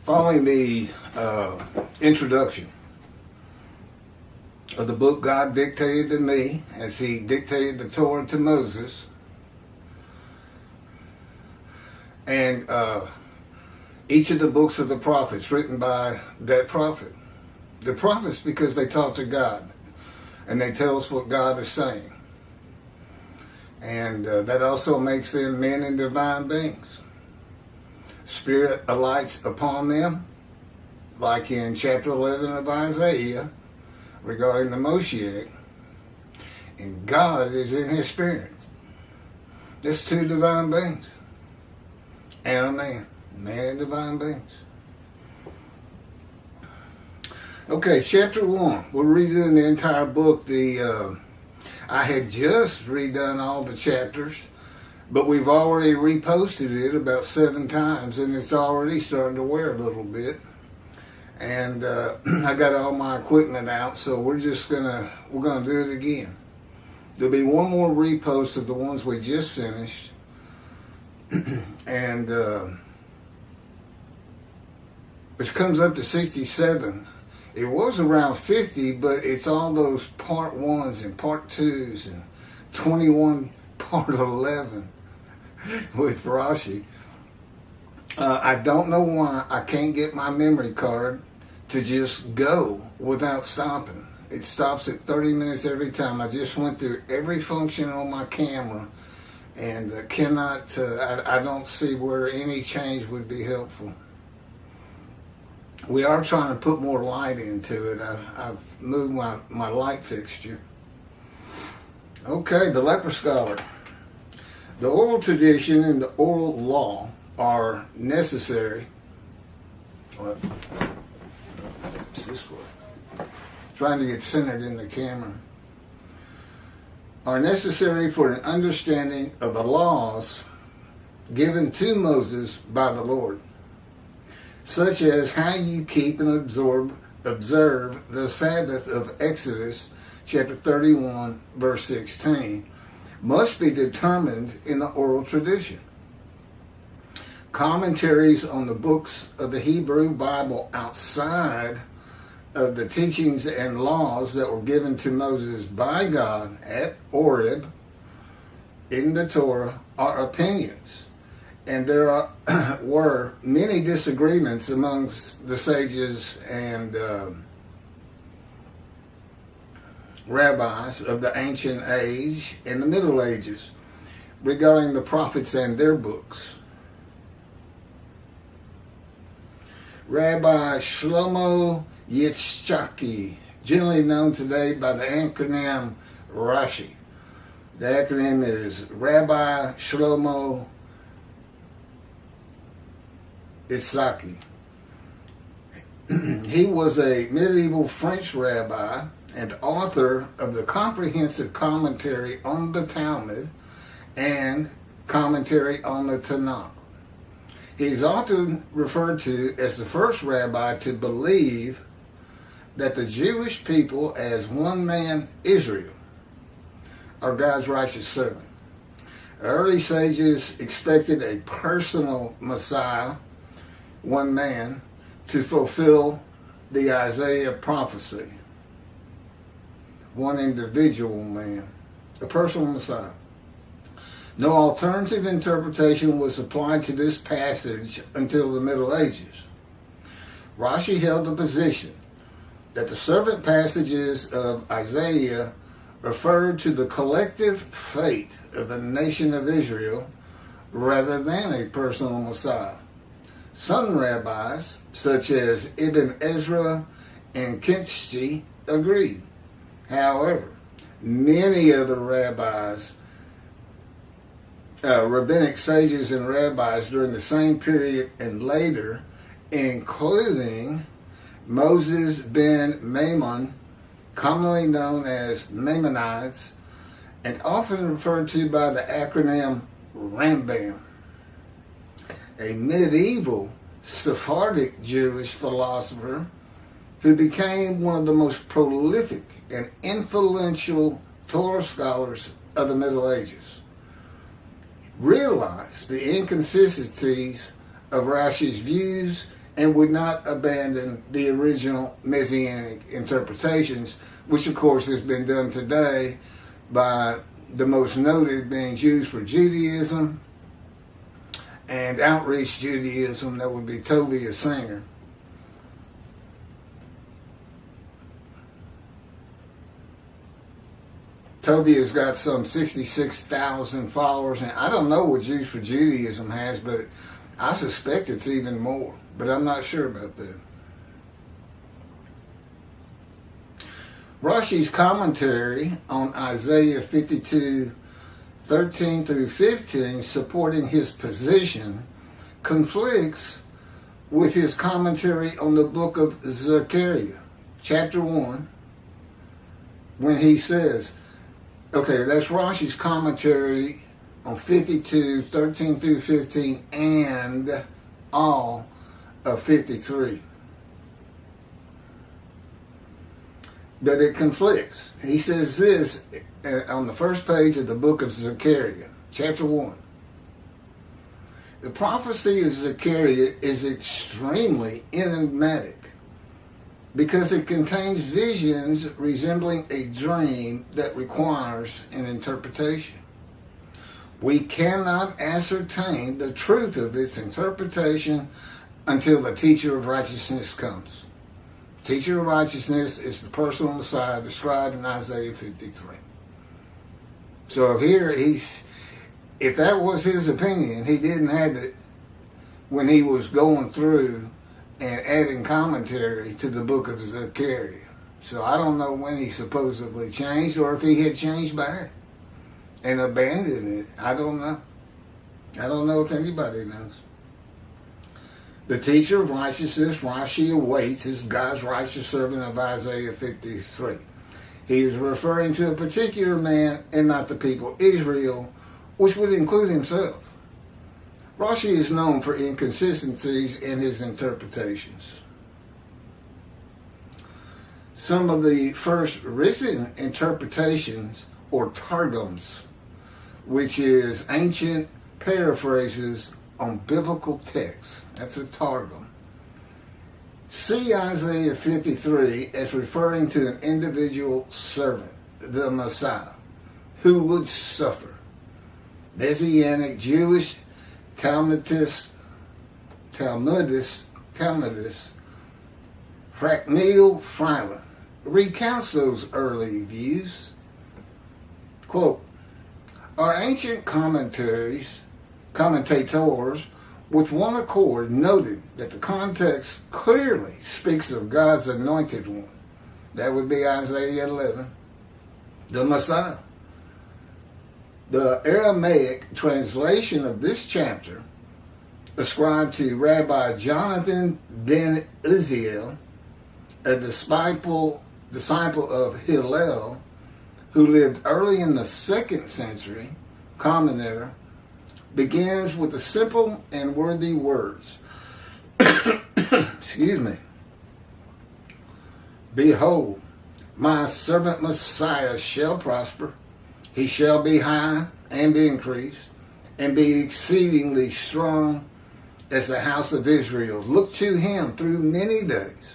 Following the introduction of the book God dictated to me as he dictated the Torah to Moses, and each of the books of the prophets written by that prophet. The prophets, because they talk to God and they tell us what God is saying. And that also makes them men and divine beings. Spirit alights upon them, like in chapter 11 of Isaiah, regarding the Moshiach, and God is in his spirit. There's two divine beings, and a man and divine beings. Okay, chapter 1. We're redoing the entire book. I had just redone all the chapters, but we've already reposted it about 7 times, and it's already starting to wear a little bit. And I got all my equipment out, so we're gonna do it again. There'll be one more repost of the ones we just finished, and which comes up to 67. It was around 50, but it's all those part 1s and part 2s and 21 part 11 with Rashi. I don't know why I can't get my memory card to just go without stopping. It stops at 30 minutes every time. I just went through every function on my camera and I don't see where any change would be helpful. We are trying to put more light into it. I've moved my light fixture. Okay, the Leper scholar. The oral tradition and the oral law are necessary. What? It's this way. Trying to get centered in the camera. Are necessary for an understanding of the laws given to Moses by the Lord, such as how you keep and observe the Sabbath of Exodus chapter 31, verse 16, must be determined in the oral tradition. Commentaries on the books of the Hebrew Bible outside of the teachings and laws that were given to Moses by God at Horeb in the Torah are opinions. And there were many disagreements amongst the sages and rabbis of the ancient age and the Middle Ages regarding the prophets and their books. Rabbi Shlomo Yitzchaki, generally known today by the acronym Rashi. The acronym is Rabbi Shlomo Yitzchaki. He was a medieval French rabbi and author of the comprehensive commentary on the Talmud and commentary on the Tanakh. He's often referred to as the first rabbi to believe that the Jewish people as one man, Israel, are God's righteous servant. Early sages expected a personal Messiah, one man, to fulfill the Isaiah prophecy. One individual man, a personal Messiah. No alternative interpretation was applied to this passage until the Middle Ages. Rashi held the position that the servant passages of Isaiah referred to the collective fate of the nation of Israel rather than a personal Messiah. Some rabbis, such as Ibn Ezra and Kinski, agreed. However, many other rabbis, rabbinic sages and rabbis during the same period and later, including Moses ben Maimon, commonly known as Maimonides, and often referred to by the acronym Rambam, a medieval Sephardic Jewish philosopher who became one of the most prolific and influential Torah scholars of the Middle Ages, realized the inconsistencies of Rashi's views and would not abandon the original Messianic interpretations, which of course has been done today by the most noted being Jews for Judaism and Outreach Judaism, that would be Tovia Singer. Tovia's got some 66,000 followers, and I don't know what Jews for Judaism has, but I suspect it's even more, but I'm not sure about that. Rashi's commentary on Isaiah 52, 13 through 15, supporting his position, conflicts with his commentary on the book of Zechariah, chapter 1, when he says, okay, that's Rashi's commentary on 52, 13 through 15, and all of 53. But it conflicts. He says this on the first page of the book of Zechariah, chapter 1. The prophecy of Zechariah is extremely enigmatic because it contains visions resembling a dream that requires an interpretation. We cannot ascertain the truth of its interpretation until the teacher of righteousness comes. Teacher of righteousness is the personal Messiah described in Isaiah 53. So here if that was his opinion, he didn't have it when he was going through and adding commentary to the book of Zechariah. So I don't know when he supposedly changed, or if he had changed back and abandoned it. I don't know. I don't know if anybody knows. The teacher of righteousness, Rashi, awaits as God's righteous servant of Isaiah 53. He is referring to a particular man and not the people Israel, which would include himself. Rashi is known for inconsistencies in his interpretations. Some of the first written interpretations, or targums, which is ancient paraphrases on biblical texts, that's a targum, see Isaiah 53 as referring to an individual servant, the Messiah, who would suffer. Messianic Jewish Talmudist Rackmeal Freiland recounts those early views. Quote, our ancient commentators with one accord noted that the context clearly speaks of God's anointed one. That would be Isaiah 11, the Messiah. The Aramaic translation of this chapter, ascribed to Rabbi Jonathan ben Uziel, a disciple of Hillel, who lived early in the 2nd century, Common Era, begins with the simple and worthy words. Excuse me. Behold, my servant Messiah shall prosper. He shall be high and increase, and be exceedingly strong as the house of Israel. Look to him through many days,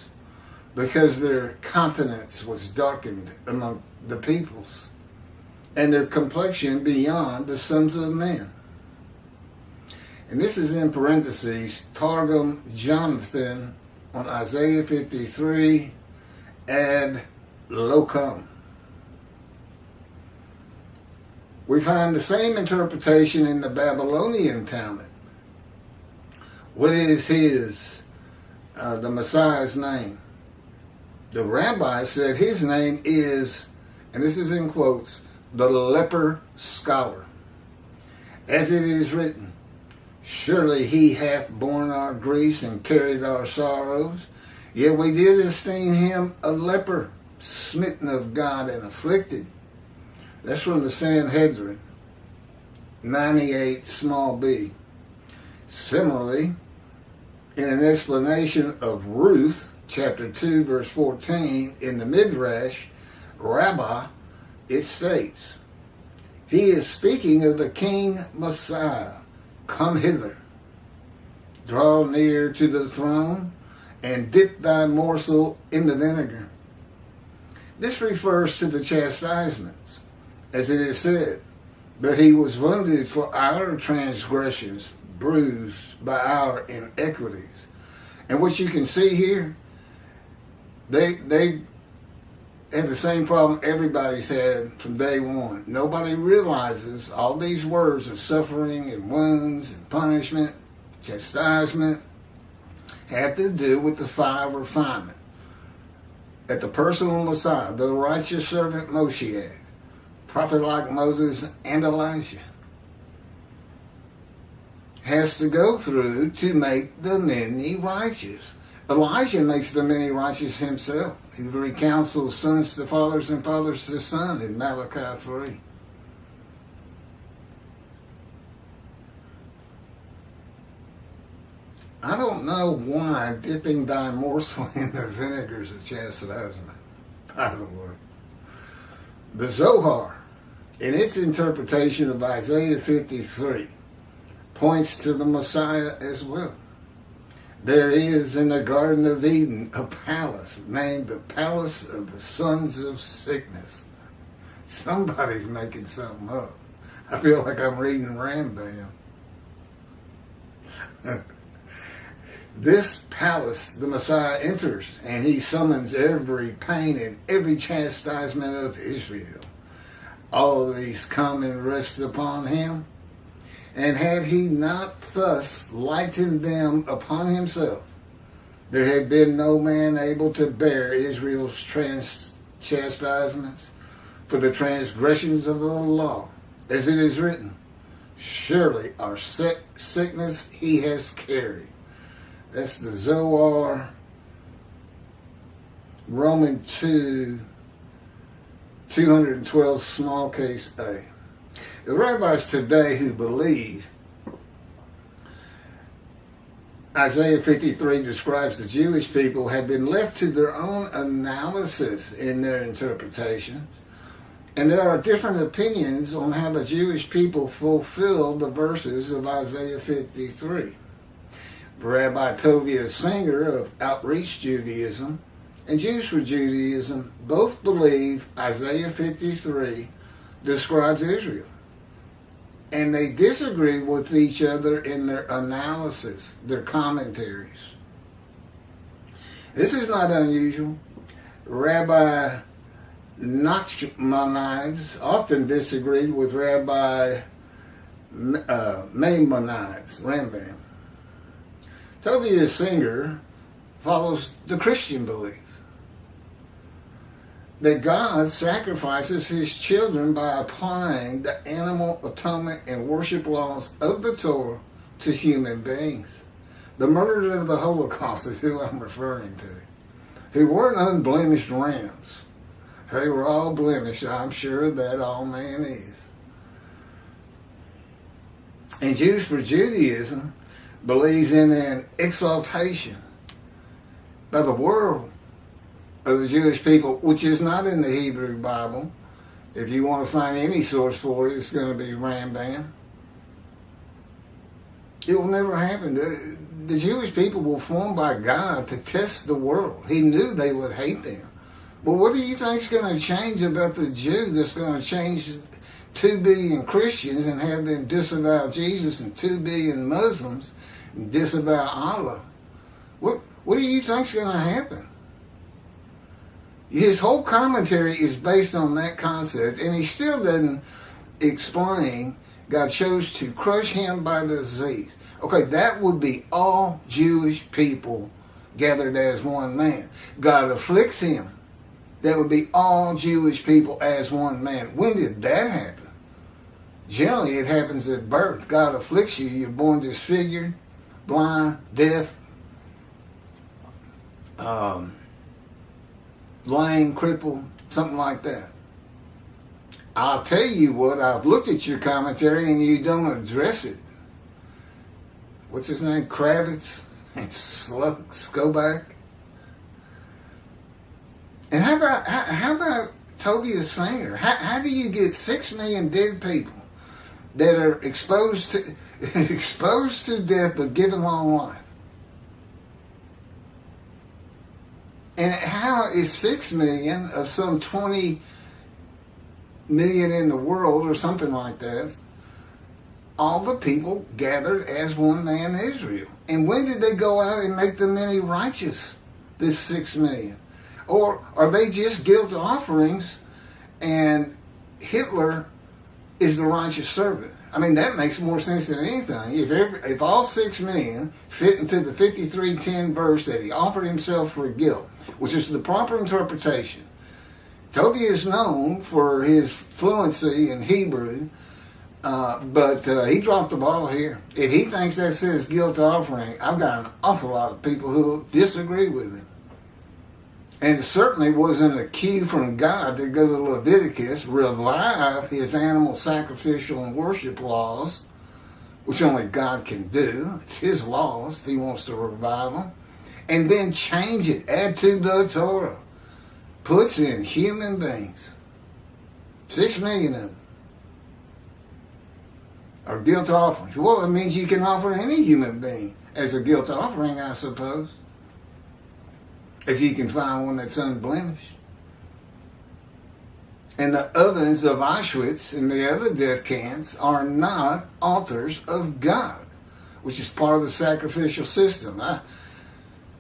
because their countenance was darkened among the peoples, and their complexion beyond the sons of men. And this is in parentheses, Targum Jonathan on Isaiah 53, ad locum. We find the same interpretation in the Babylonian Talmud. What is the Messiah's name? The rabbi said his name is, and this is in quotes, the leper scholar. As it is written, surely he hath borne our griefs and carried our sorrows. Yet we did esteem him a leper, smitten of God and afflicted. That's from the Sanhedrin, 98 small b. Similarly, in an explanation of Ruth, chapter 2, verse 14, in the Midrash, Rabbah, it states, he is speaking of the King Messiah, come hither. draw near to the throne, and dip thy morsel in the vinegar. This refers to the chastisements, as it is said, but he was wounded for our transgressions, bruised by our iniquities. And what you can see here, they have the same problem everybody's had from day one. Nobody realizes all these words of suffering and wounds and punishment, chastisement, have to do with the fire refinement. That the personal Messiah, the righteous servant Moshiach, prophet like Moses and Elijah, has to go through to make the many righteous. Elijah makes the many righteous himself. He recounsels sons to fathers and fathers to sons in Malachi 3. I don't know why dipping thy morsel in the vinegars of chastisement. By the way, the Zohar, in its interpretation of Isaiah 53, points to the Messiah as well. There is in the Garden of Eden a palace named the Palace of the Sons of Sickness. Somebody's making something up. I feel like I'm reading Rambam. This palace the Messiah enters, and he summons every pain and every chastisement of Israel. All of these come and rest upon him. And had he not thus lightened them upon himself, there had been no man able to bear Israel's chastisements for the transgressions of the law, as it is written, surely our sickness he has carried. That's the Zohar, Roman 2, 212, small case A. The rabbis today who believe Isaiah 53 describes the Jewish people have been left to their own analysis in their interpretations, and there are different opinions on how the Jewish people fulfill the verses of Isaiah 53. Rabbi Tovia Singer of Outreach Judaism and Jews for Judaism both believe Isaiah 53 describes Israel. And they disagree with each other in their analysis, their commentaries. This is not unusual. Rabbi Nachmanides often disagreed with Rabbi Maimonides, Rambam. Tovia Singer follows the Christian belief that God sacrifices his children by applying the animal atonement and worship laws of the Torah to human beings. The murderers of the Holocaust is who I'm referring to, who weren't unblemished rams. They were all blemished. I'm sure that all man is. And Jews for Judaism believes in an exaltation by the world of the Jewish people, which is not in the Hebrew Bible. If you want to find any source for it, it's going to be Rambam. It will never happen. The Jewish people were formed by God to test the world. He knew they would hate them. But what do you think is going to change about the Jew that's going to change 2 billion Christians and have them disavow Jesus and 2 billion Muslims and disavow Allah? What do you think is going to happen? His whole commentary is based on that concept, and he still doesn't explain God chose to crush him by disease. Okay, that would be all Jewish people gathered as one man. God afflicts him. That would be all Jewish people as one man. When did that happen? Generally, it happens at birth. God afflicts you. You're born disfigured, blind, deaf, lame, crippled, something like that. I'll tell you what, I've looked at your commentary and you don't address it. What's his name? Kravitz and Skoback. And how about Tovia Singer? How do you get 6 million dead people that are exposed to death but given long life. And how is 6 million of some 20 million in the world or something like that, all the people gathered as one man Israel? And when did they go out and make the many righteous, this 6 million? Or are they just guilt offerings and Hitler is the righteous servant? I mean, that makes more sense than anything. If all 6 million fit into the 53:10 verse that he offered himself for guilt, which is the proper interpretation. Toby is known for his fluency in Hebrew, but he dropped the ball here. If he thinks that says guilt offering, I've got an awful lot of people who disagree with him. And it certainly wasn't a cue from God to go to Leviticus, revive his animal sacrificial and worship laws, which only God can do. It's his laws if he wants to revive them. And then change it, add to the Torah. Puts in human beings. 6 million of them are guilt offerings. Well, it means you can offer any human being as a guilt offering, I suppose. If you can find one that's unblemished. And the ovens of Auschwitz and the other death camps are not altars of God, which is part of the sacrificial system.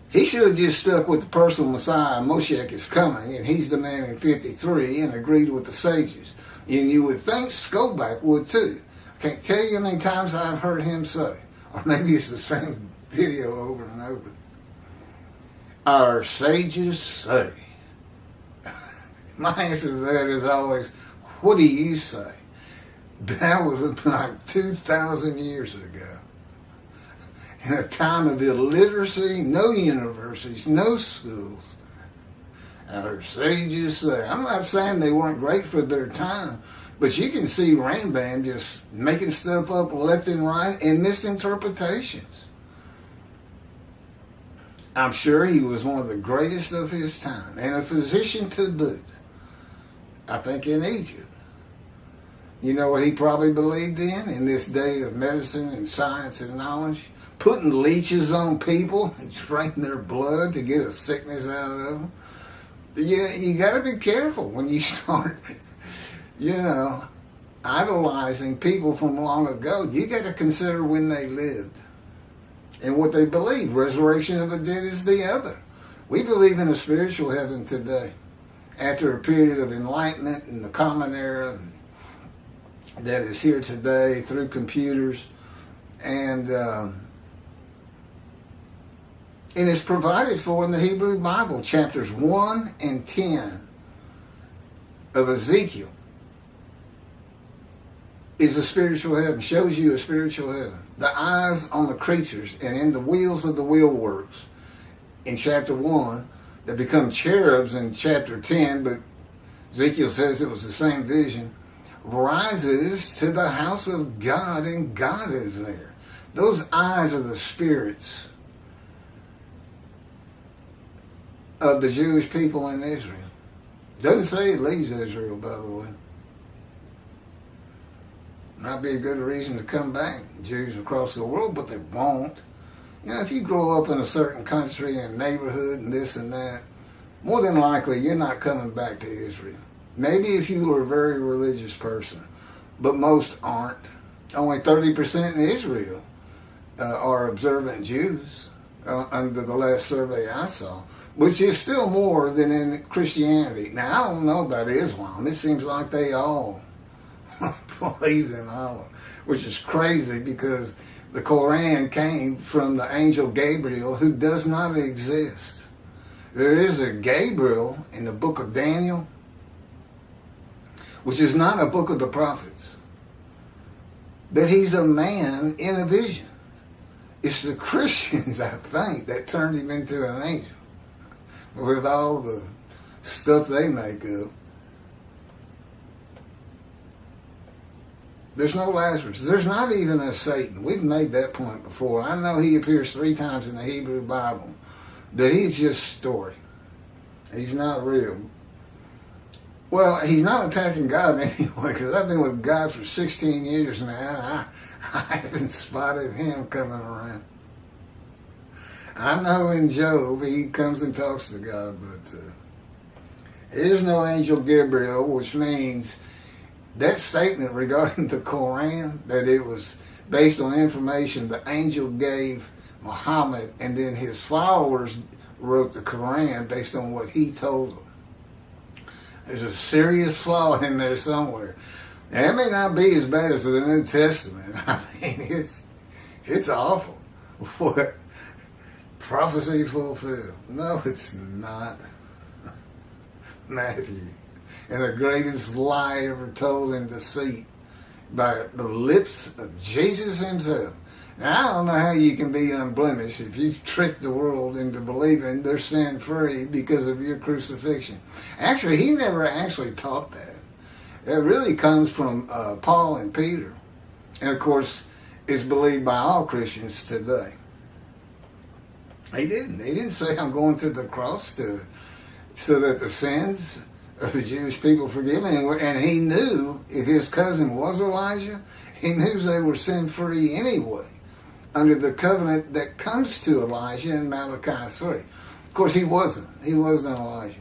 He should have just stuck with the personal Messiah. Moshiach is coming, and he's the man in 53, and agreed with the sages. And you would think Skobach would too. I can't tell you how many times I've heard him say, or maybe it's the same video over and over. Our sages say. My answer to that is always, what do you say? That was like 2,000 years ago. In a time of illiteracy, no universities, no schools. Our sages say. I'm not saying they weren't great for their time, but you can see Rambam just making stuff up left and right and misinterpretations. I'm sure he was one of the greatest of his time, and a physician to boot. I think in Egypt. You know what he probably believed in this day of medicine and science and knowledge? Putting leeches on people and draining their blood to get a sickness out of them. Yeah, you got to be careful when you start, idolizing people from long ago. You got to consider when they lived and what they believe. Resurrection of the dead is the other. We believe in a spiritual heaven today. After a period of enlightenment in the common era that is here today through computers, and it's provided for in the Hebrew Bible, chapters 1 and 10 of Ezekiel is a spiritual heaven, shows you a spiritual heaven. The eyes on the creatures and in the wheels of the wheelworks in chapter 1 that become cherubs in chapter 10, but Ezekiel says it was the same vision, rises to the house of God, and God is there. Those eyes are the spirits of the Jewish people in Israel. Doesn't say it leaves Israel, by the way. Might be a good reason to come back, Jews across the world, but they won't. If you grow up in a certain country and neighborhood and this and that, more than likely you're not coming back to Israel. Maybe if you were a very religious person, but most aren't. Only 30% in Israel are observant Jews under the last survey I saw, which is still more than in Christianity. Now, I don't know about Islam. It seems like they all believe in Allah, which is crazy because the Quran came from the angel Gabriel, who does not exist. There is a Gabriel in the book of Daniel, which is not a book of the prophets, but he's a man in a vision. It's the Christians, I think, that turned him into an angel with all the stuff they make up. There's no Lazarus. There's not even a Satan. We've made that point before. I know he appears 3 times in the Hebrew Bible, but he's just story. He's not real. Well, he's not attacking God anyway, because I've been with God for 16 years now. I haven't spotted him coming around. I know in Job he comes and talks to God, but there is no angel Gabriel, which means that statement regarding the Quran, that it was based on information the angel gave Muhammad, and then his followers wrote the Quran based on what he told them. There's a serious flaw in there somewhere. Now, it may not be as bad as the New Testament. I mean, it's awful. What? Prophecy fulfilled. No, it's not. Matthew. And the greatest lie ever told in deceit by the lips of Jesus himself. Now, I don't know how you can be unblemished if you've tricked the world into believing they're sin-free because of your crucifixion. Actually, he never actually taught that. It really comes from Paul and Peter. And, of course, it's believed by all Christians today. He didn't. He didn't say, I'm going to the cross so that the sins of the Jewish people forgiven. And he knew if his cousin was Elijah, he knew they were sin-free anyway, under the covenant that comes to Elijah in Malachi 3. Of course, he wasn't. He wasn't Elijah.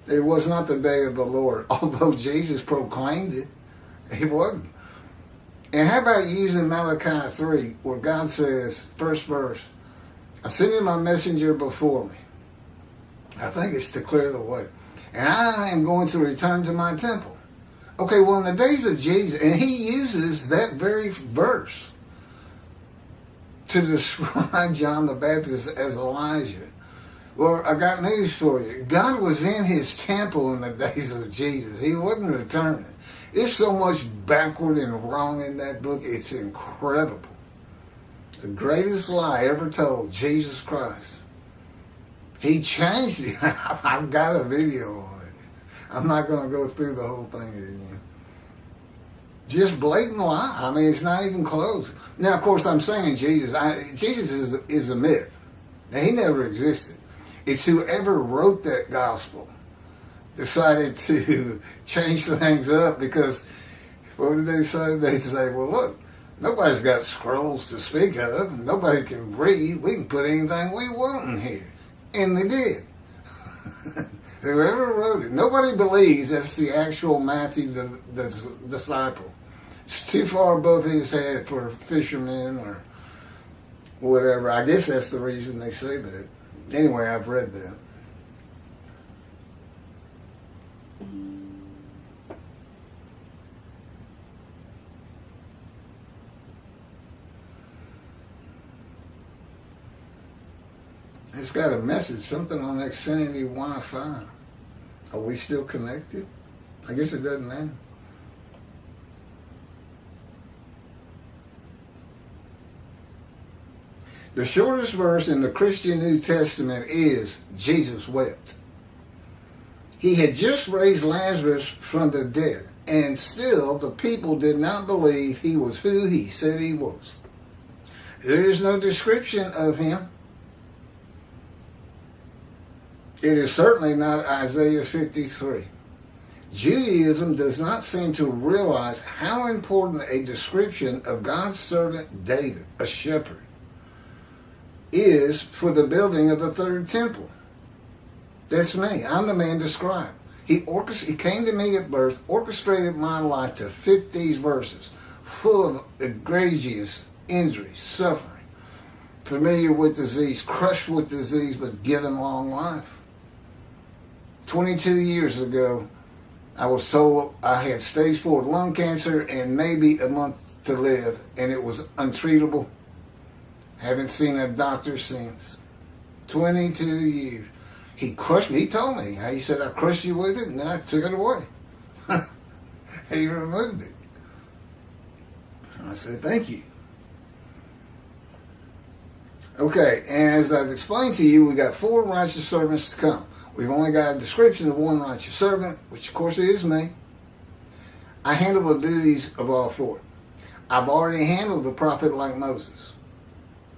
It was not the day of the Lord, although Jesus proclaimed it. He wasn't. And how about using Malachi 3, where God says, first verse, I'm sending my messenger before me. I think it's to clear the way. And I am going to return to my temple. Okay, well, in the days of Jesus, and he uses that very verse to describe John the Baptist as Elijah. Well, I got news for you. God was in his temple in the days of Jesus. He wasn't returning. There's so much backward and wrong in that book. It's incredible. The greatest lie ever told, Jesus Christ. He changed it. I've got a video on it. I'm not going to go through the whole thing again. Just blatant lie. I mean, it's not even close. Now, of course, I'm saying Jesus. Jesus is a myth. Now, he never existed. It's whoever wrote that gospel decided to change things up because, what did they say? They'd say, well, look, nobody's got scrolls to speak of. Nobody can read. We can put anything we want in here. And they did. Whoever wrote it. Nobody believes that's the actual Matthew, the disciple. It's too far above his head for fishermen or whatever. I guess that's the reason they say that. Anyway, I've read that. It's got a message, something on Xfinity Wi-Fi. Are we still connected? I guess it doesn't matter. The shortest verse in the Christian New Testament is, Jesus wept. He had just raised Lazarus from the dead, and still the people did not believe he was who he said he was. There is no description of him. It is certainly not Isaiah 53. Judaism does not seem to realize how important a description of God's servant David, a shepherd, is for the building of the third temple. That's me. I'm the man described. He came to me at birth, orchestrated my life to fit these verses, full of egregious injuries, suffering, familiar with disease, crushed with disease, but given long life. 22 years ago, I was told I had stage 4 lung cancer and maybe a month to live, and it was untreatable. Haven't seen a doctor since. 22 years. He crushed me. He told me. He said, I crushed you with it, and then I took it away. He removed it. I said, thank you. Okay, and as I've explained to you, we got 4 righteous servants to come. We've only got a description of one righteous servant, which of course is me. I handle the duties of all 4. I've already handled the prophet like Moses.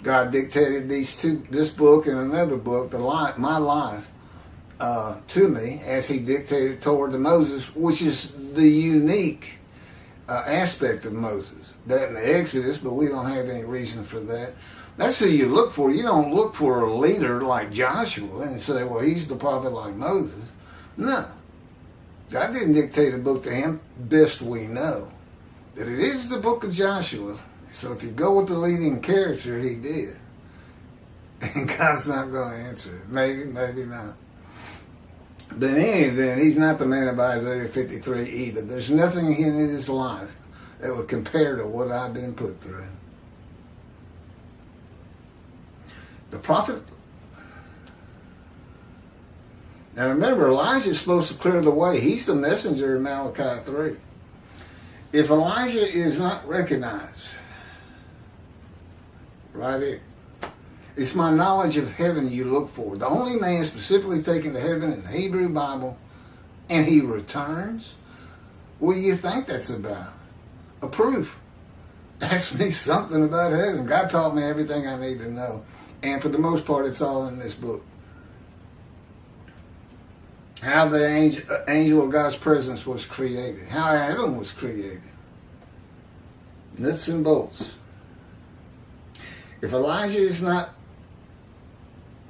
God dictated this book and another book, my life, to me as he dictated toward to Moses, which is the unique aspect of Moses. That in the Exodus, but we don't have any reason for that. That's who you look for. You don't look for a leader like Joshua and say, well, he's the prophet like Moses. No. God didn't dictate a book to him, best we know. That it is the book of Joshua. So if you go with the leading character, he did. And God's not going to answer it. Maybe, maybe not. But in any event, he's not the man of Isaiah 53 either. There's nothing in his life that would compare to what I've been put through. The prophet. Now remember, Elijah's supposed to clear the way. He's the messenger in Malachi 3. If Elijah is not recognized, right here, it's my knowledge of heaven you look for. The only man specifically taken to heaven in the Hebrew Bible, and he returns. What do you think that's about? A proof. Ask me something about heaven. God taught me everything I need to know. And for the most part, it's all in this book. How the angel of God's presence was created. How Adam was created. Nuts and bolts. If Elijah is not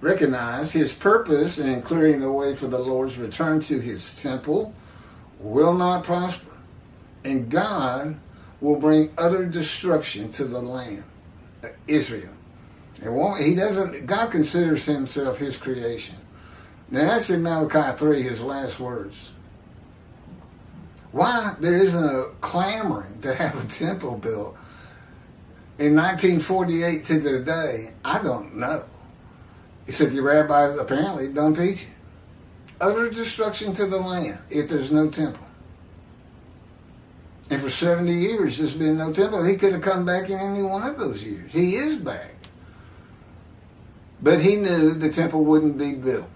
recognized, his purpose in clearing the way for the Lord's return to his temple will not prosper. And God will bring utter destruction to the land, Israel. God considers himself his creation. Now that's in Malachi 3, his last words. Why there isn't a clamoring to have a temple built in 1948 to today, I don't know. Except your rabbis apparently don't teach it. Utter destruction to the land if there's no temple. And for 70 years there's been no temple. He could have come back in any one of those years. He is back. But he knew the temple wouldn't be built.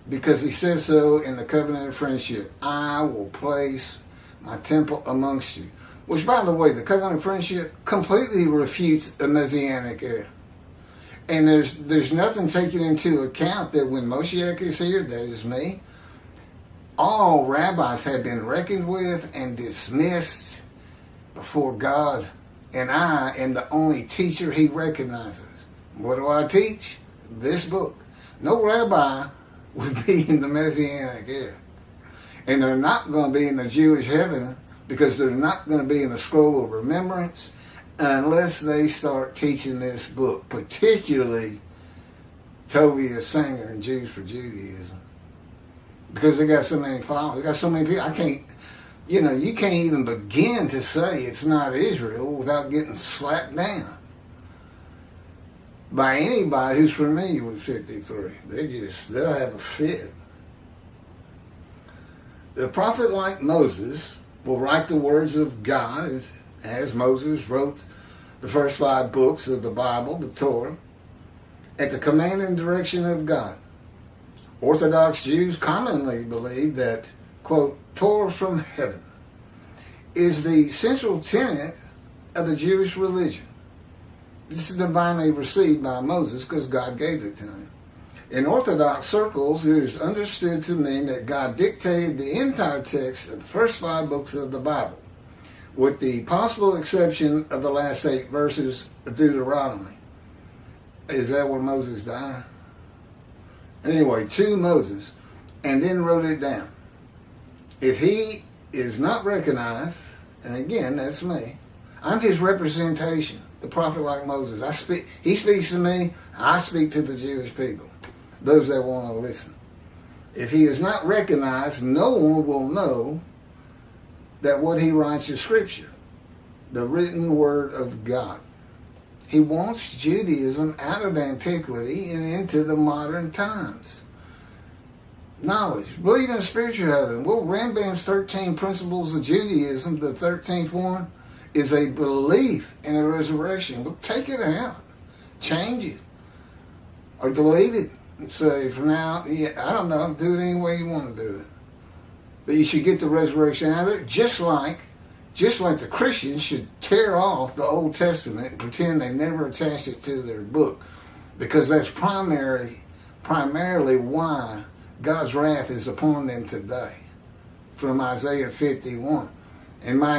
Because he says so in the covenant of friendship. I will place my temple amongst you. Which, by the way, the covenant of friendship completely refutes the Messianic era. And there's nothing taken into account that when Moshiach is here, that is me, all rabbis have been reckoned with and dismissed before God. And I am the only teacher he recognizes. What do I teach? This book. No rabbi would be in the Messianic era. And they're not going to be in the Jewish heaven because they're not going to be in the scroll of remembrance unless they start teaching this book, particularly Tovia Singer and Jews for Judaism. Because they got so many followers. They got so many people. You can't even begin to say it's not Israel without getting slapped down by anybody who's familiar with 53. They'll have a fit. The prophet like Moses will write the words of God as Moses wrote the first 5 books of the Bible, the Torah, at the command and direction of God. Orthodox Jews commonly believe that, quote, Torah from heaven is the central tenet of the Jewish religion. This is divinely received by Moses because God gave it to him. In Orthodox circles, it is understood to mean that God dictated the entire text of the first 5 books of the Bible, with the possible exception of the last 8 verses of Deuteronomy. Is that where Moses died? Anyway, to Moses, and then wrote it down. If he is not recognized, and again, that's me, I'm his representation, the prophet like Moses. He speaks to me, I speak to the Jewish people, those that want to listen. If he is not recognized, no one will know that what he writes is Scripture, the written word of God. He wants Judaism out of antiquity and into the modern times. Knowledge. Believe in a spiritual heaven. Well, Rambam's 13 principles of Judaism, the 13th one, is a belief in a resurrection. Well, take it out. Change it. Or delete it. And say, from now, I don't know, do it any way you want to do it. But you should get the resurrection out of it, just like the Christians should tear off the Old Testament and pretend they never attached it to their book. Because that's primarily why God's wrath is upon them today, from Isaiah 51. And mind